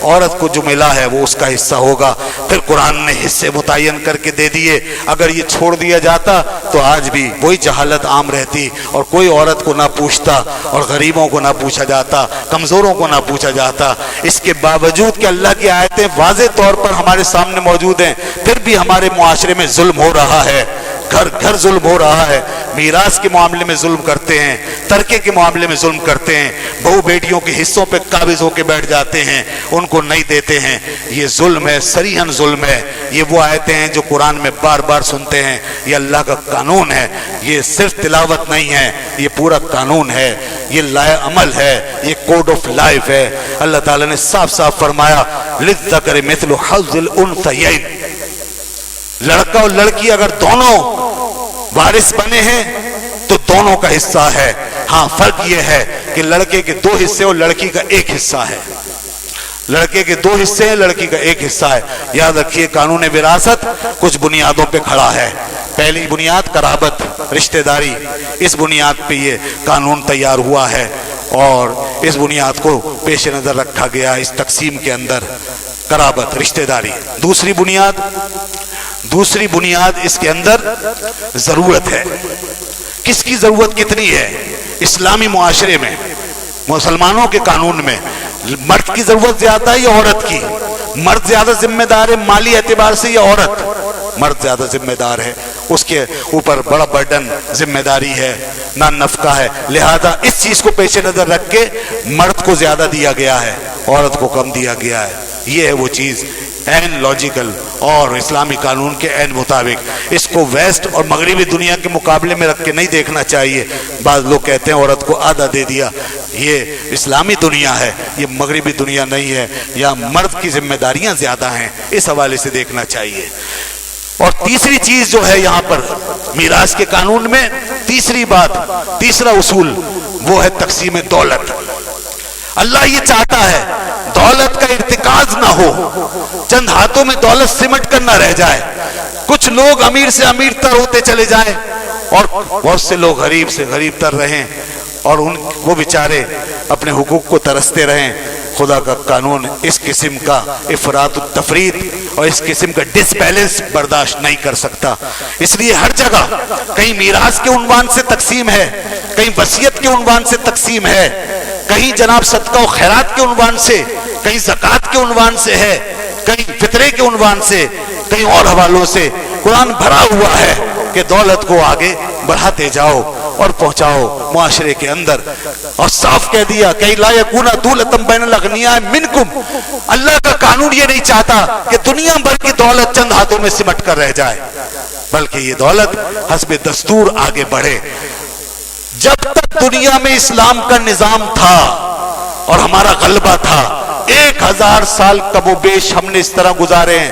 عورت کو جو ملا ہے وہ اس کا حصہ ہوگا۔ پھر قرآن نے حصے متعین کر کے دے دیے۔ اگر یہ چھوڑ دیا جاتا تو آج بھی وہی جہالت عام رہتی اور کوئی عورت کو نہ پوچھتا اور غریبوں کو نہ پوچھا جاتا، کمزوروں کو نہ پوچھا جاتا۔ اس کے باوجود کہ اللہ کی آیتیں واضح طور پر ہمارے سامنے موجود ہیں، پھر بھی ہمارے معاشرے میں ظلم ہو رہا ہے، گھر گھر ظلم ہو رہا ہے۔ میراث کے معاملے میں ظلم کرتے ہیں، ترکے کے معاملے میں ظلم کرتے ہیں، بہو بیٹیوں کے حصوں پہ قابض ہو کے بیٹھ جاتے ہیں، ان کو نہیں دیتے ہیں۔ یہ ظلم ہے، صریحاً ظلم ہے۔ یہ وہ آیتیں ہیں جو قرآن میں بار بار سنتے ہیں۔ یہ اللہ کا قانون ہے، یہ صرف تلاوت نہیں ہے، یہ پورا قانون ہے، یہ لائے عمل ہے، یہ کوڈ آف لائف ہے۔ اللہ تعالیٰ نے صاف صاف فرمایا للذکر مثل حظ الانثیین، لڑکا اور لڑکی اگر دونوں وارث بنے ہیں تو دونوں کا حصہ ہے۔ ہاں فرق یہ ہے کہ لڑکے کے 2 حصے اور لڑکی کا 1 حصہ ہے۔ لڑکے کے 2 حصے ہیں، لڑکی کا 1 حصہ ہے۔ یاد رکھیے قانون وراثت کچھ بنیادوں پہ کھڑا ہے۔ پہلی بنیاد قرابت، رشتہ داری، اس بنیاد پہ یہ قانون تیار ہوا ہے اور اس بنیاد کو پیش نظر رکھا گیا اس تقسیم کے اندر، قرابت، رشتہ داری۔ دوسری بنیاد اس کے اندر ضرورت ہے۔ کس کی ضرورت کتنی ہے؟ اسلامی معاشرے میں، مسلمانوں کے قانون میں مرد کی ضرورت زیادہ ہے یا عورت کی؟ مرد زیادہ ذمہ دار ہے مالی اعتبار سے یا عورت؟ مرد زیادہ ذمہ دار ہے، اس کے اوپر بڑا برڈن ذمہ داری ہے، نہ نفقہ ہے، لہذا اس چیز کو پیش نظر رکھ کے مرد کو زیادہ دیا گیا ہے، عورت کو کم دیا گیا ہے۔ یہ ہے وہ چیز این لاجیکل اور اسلامی قانون کے این مطابق۔ اس کو ویسٹ اور مغربی دنیا کے مقابلے میں رکھ کے نہیں دیکھنا چاہیے۔ بعض لوگ کہتے ہیں عورت کو آدھا دے دیا، یہ اسلامی دنیا ہے، یہ مغربی دنیا نہیں ہے، یا مرد کی ذمہ داریاں زیادہ ہیں، اس حوالے سے دیکھنا چاہیے۔ اور تیسری چیز جو ہے یہاں پر میراث کے قانون میں، تیسری بات، تیسرا اصول وہ ہے تقسیم دولت۔ اللہ یہ چاہتا ہے دولت کا ارتکاز نہ ہو، چند ہاتھوں میں دولت سمٹ کر نہ رہ جائے، کچھ لوگ امیر سے امیر تر ہوتے چلے جائیں اور بہت سے لوگ غریب سے غریب تر رہیں اور وہ بیچارے اپنے حقوق کو ترستے رہیں۔ خدا کا قانون اس قسم کا افراط و تفریط اور اس قسم کا ڈس بیلنس برداشت نہیں کر سکتا۔ اس لیے ہر جگہ کہیں میراث کے عنوان سے تقسیم ہے، کہیں وصیت کے عنوان سے تقسیم ہے، کہیں جناب صدقہ و خیرات کے عنوان سے، کہیں زکوٰۃ کے عنوان سے ہے، کہیں فطرے کے عنوان سے، کہیں اور حوالوں سے۔ قرآن بھرا ہوا ہے کہ دولت کو آگے بڑھاتے جاؤ اور پہنچاؤ معاشرے کے اندر، اور صاف کہہ دیا کہ لا یکون دولۃ بین الاغنیاء منکم۔ اللہ کا قانون یہ نہیں چاہتا کہ دنیا بھر کی دولت چند ہاتھوں میں سمٹ کر رہ جائے، بلکہ یہ دولت حسب دستور آگے بڑھے۔ جب تک دنیا میں اسلام کا نظام تھا اور ہمارا غلبہ تھا، 1000 سال کم و بیش ہم نے اس طرح گزارے ہیں۔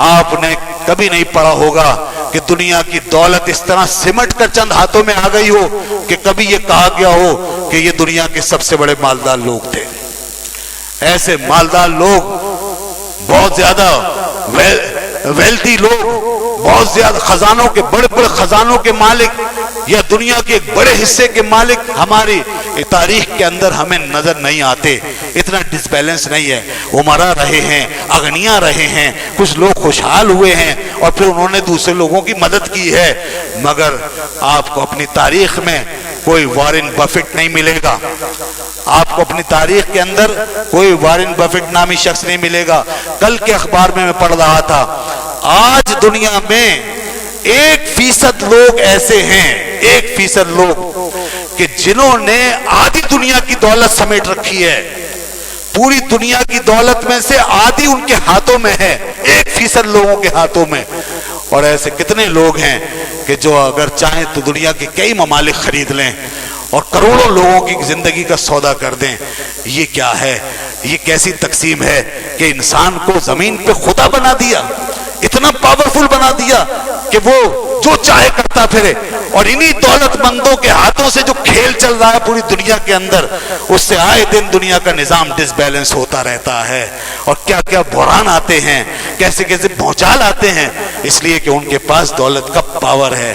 آپ نے کبھی نہیں پڑھا ہوگا کہ دنیا کی دولت اس طرح سمٹ کر چند ہاتھوں میں آ گئی ہو کہ کبھی یہ کہا گیا ہو کہ یہ دنیا کے سب سے بڑے مالدار لوگ تھے۔ ایسے مالدار لوگ، بہت زیادہ ویلتھی لوگ، بہت زیادہ خزانوں کے، بڑے بڑے خزانوں کے مالک یا دنیا کے ایک بڑے حصے کے مالک ہماری تاریخ کے اندر ہمیں نظر نہیں آتے۔ اتنا ڈس بیلنس نہیں ہے۔ عمرا رہے ہیں، اغنیاء رہے ہیں، کچھ لوگ خوشحال ہوئے ہیں اور پھر انہوں نے دوسرے لوگوں کی مدد کی ہے، مگر آپ کو اپنی تاریخ میں کوئی وارن بفٹ نہیں ملے گا۔ آپ کو اپنی تاریخ کے اندر کوئی وارن بفٹ نامی شخص نہیں ملے گا۔ کل کے اخبار میں پڑھ رہا تھا، آج دنیا میں 1% لوگ ایسے ہیں، 1% لوگ کہ جنہوں نے آدھی دنیا کی دولت سمیٹ رکھی ہے۔ پوری دنیا کی دولت میں سے آدھی ان کے ہاتھوں میں ہے، 1% لوگوں کے ہاتھوں میں۔ اور ایسے کتنے لوگ ہیں کہ جو اگر چاہیں تو دنیا کے کئی ممالک خرید لیں اور کروڑوں لوگوں کی زندگی کا سودا کر دیں۔ یہ کیا ہے؟ یہ کیسی تقسیم ہے کہ انسان کو زمین پہ خدا بنا دیا، اتنا پاورفل بنا دیا کہ وہ جو چاہے کرتا پھرے، اور انہی دولت مندوں کے ہاتھوں سے جو کھیل چل رہا ہے پوری دنیا کے اندر، اس سے آئے دن دنیا کا نظام ڈس بیلنس ہوتا رہتا ہے، اور کیا کیا بحران آتے ہیں، کیسے کیسے بھونچال آتے ہیں، اس لیے کہ ان کے پاس دولت کا پاور ہے۔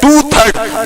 2/3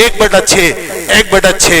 1/6 1/6।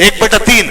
1/3,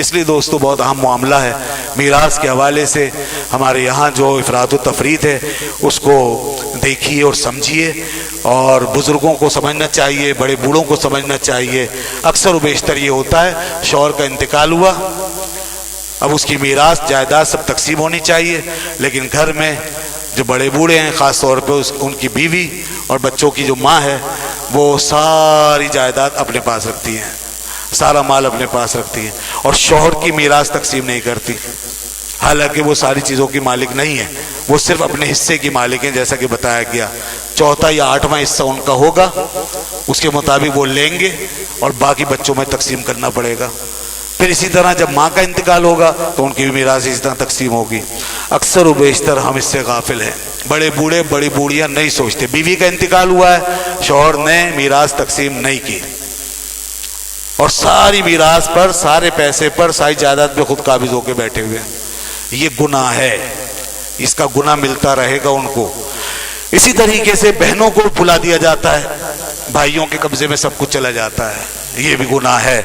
اس لیے دوستو بہت اہم معاملہ ہے میراث کے حوالے سے. ہمارے یہاں جو افراط و تفریط ہے اس کو دیکھیے اور سمجھیے, اور بزرگوں کو سمجھنا چاہیے, بڑے بوڑھوں کو سمجھنا چاہیے. اکثر و بیشتر یہ ہوتا ہے شوہر کا انتقال ہوا, اب اس کی میراث جائیداد سب تقسیم ہونی چاہیے, لیکن گھر میں جو بڑے بوڑھے ہیں, خاص طور پہ ان کی بیوی اور بچوں کی جو ماں ہے, وہ ساری جائیداد اپنے پاس رکھتی ہیں, سارا مال اپنے پاس رکھتی ہیں, اور شوہر کی میراث تقسیم نہیں کرتی. حالانکہ وہ ساری چیزوں کی مالک نہیں ہے, وہ صرف اپنے حصے کی مالک ہیں. جیسا کہ بتایا گیا, چوتھا یا آٹھواں حصہ ان کا ہوگا, اس کے مطابق وہ لیں گے اور باقی بچوں میں تقسیم کرنا پڑے گا. پھر اسی طرح جب ماں کا انتقال ہوگا تو ان کی بھی میراث اسی طرح تقسیم ہوگی. اکثر و بیشتر ہم اس سے غافل ہیں. بڑے بوڑھے بڑی بوڑھیاں نہیں سوچتے, بیوی کا انتقال ہوا ہے, شوہر نے میراث تقسیم نہیں کی, اور ساری میراث پر, سارے پیسے پر, ساری جائیداد پہ خود قابض ہو کے بیٹھے ہوئے. یہ گناہ ہے, اس کا گناہ ملتا رہے گا ان کو. اسی طریقے سے بہنوں کو بلا دیا جاتا ہے, بھائیوں کے قبضے میں سب کچھ چلا جاتا ہے, یہ بھی گناہ ہے.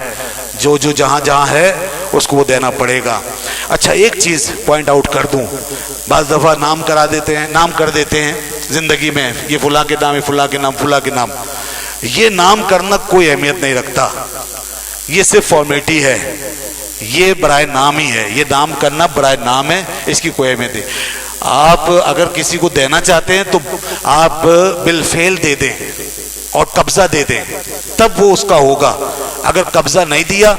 جو جہاں جہاں ہے اس کو وہ دینا پڑے گا. اچھا ایک چیز پوائنٹ آؤٹ کر دوں, بعض دفعہ نام کر دیتے ہیں زندگی میں, یہ فلاں کے نام, یہ فلاں کے نام, فلاں کے نام. یہ نام کرنا کوئی اہمیت نہیں رکھتا, یہ صرف فارمیلٹی ہے, یہ برائے نام ہی ہے. یہ نام کرنا برائے نام ہے, اس کی کوئی اہمیت نہیں. آپ اگر کسی کو دینا چاہتے ہیں تو آپ بالفعل دے دیں اور قبضہ دے دیں, تب وہ اس کا ہوگا. اگر قبضہ نہیں دیا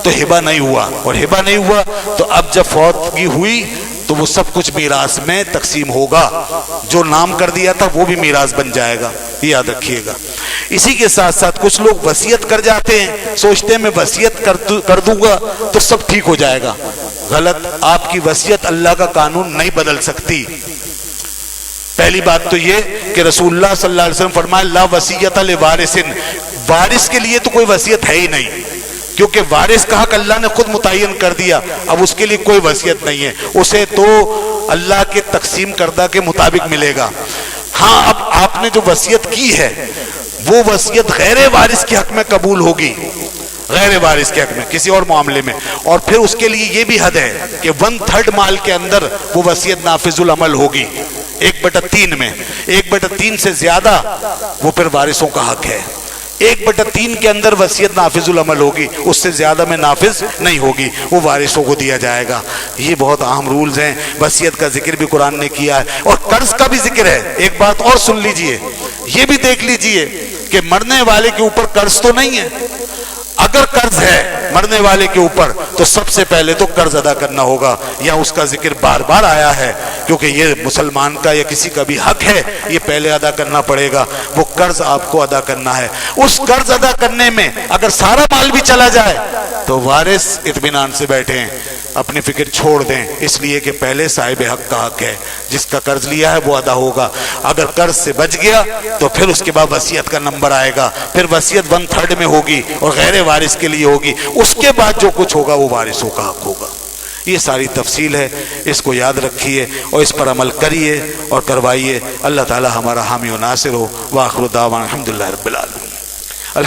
تو ہبہ نہیں ہوا, اور ہبہ نہیں ہوا تو اب جب فوتگی ہوئی تو وہ سب کچھ میراث میں تقسیم ہوگا. جو نام کر دیا تھا وہ بھی میراث بن جائے گا, یہ یاد رکھیے گا. اسی کے ساتھ ساتھ کچھ لوگ وصیت کر جاتے ہیں, سوچتے ہیں میں وصیت کر دوں گا تو سب ٹھیک ہو جائے گا. غلط. آپ کی وصیت اللہ کا قانون نہیں بدل سکتی. پہلی بات تو یہ کہ رسول اللہ صلی اللہ علیہ وسلم فرمایا لا وصیت لوارث, وارث کے لیے تو کوئی وصیت ہے ہی نہیں, کیونکہ وارث کا حق اللہ نے خود متعین کر دیا. اب اس کے لیے کوئی وصیت نہیں ہے, اسے تو اللہ کے تقسیم کردہ کے مطابق ملے گا. ہاں اب آپ نے جو وصیت کی ہے وہ وصیت غیر وارث کے حق میں قبول ہوگی, غیر وارث کے حق میں کسی اور معاملے میں, اور پھر اس کے لیے یہ بھی حد ہے کہ 1/3 مال کے اندر وہ وصیت نافذ العمل ہوگی. 1/3 میں 1/3 سے زیادہ وہ پھر وارثوں کا حق ہے. 1/3 کے اندر وصیت نافذ العمل ہوگی, اس سے زیادہ میں نافذ نہیں ہوگی, وہ وارثوں کو دیا جائے گا. یہ بہت اہم رولز ہیں. وصیت کا ذکر بھی قرآن نے کیا ہے, اور قرض کا بھی ذکر ہے. ایک بات اور سن لیجئے, یہ بھی دیکھ لیجئے کہ مرنے والے کے اوپر قرض تو نہیں ہے. اگر قرض ہے مرنے والے کے اوپر تو سب سے پہلے تو قرض ادا کرنا ہوگا. یا اس کا ذکر بار بار آیا ہے, کیونکہ یہ مسلمان کا یا کسی کا بھی حق ہے, یہ پہلے ادا کرنا پڑے گا. وہ قرض آپ کو ادا کرنا ہے. اس قرض ادا کرنے میں اگر سارا مال بھی چلا جائے تو وارث اطمینان سے بیٹھے ہیں, اپنی فکر چھوڑ دیں, اس لیے کہ پہلے صاحب حق کا حق ہے, جس کا قرض لیا ہے وہ ادا ہوگا. اگر قرض سے بچ گیا تو پھر اس کے بعد وصیت کا نمبر آئے گا, پھر وصیت 1/3 میں ہوگی اور غیر وارث کے لیے ہوگی. اس کے بعد جو کچھ ہوگا وہ وارثوں کا حق ہوگا. یہ ساری تفصیل ہے, اس کو یاد رکھیے اور اس پر عمل کریے اور کروائیے. اللہ تعالی ہمارا حامی و ناصر ہو. وآخر دعوانا الحمدللہ رب العالمین.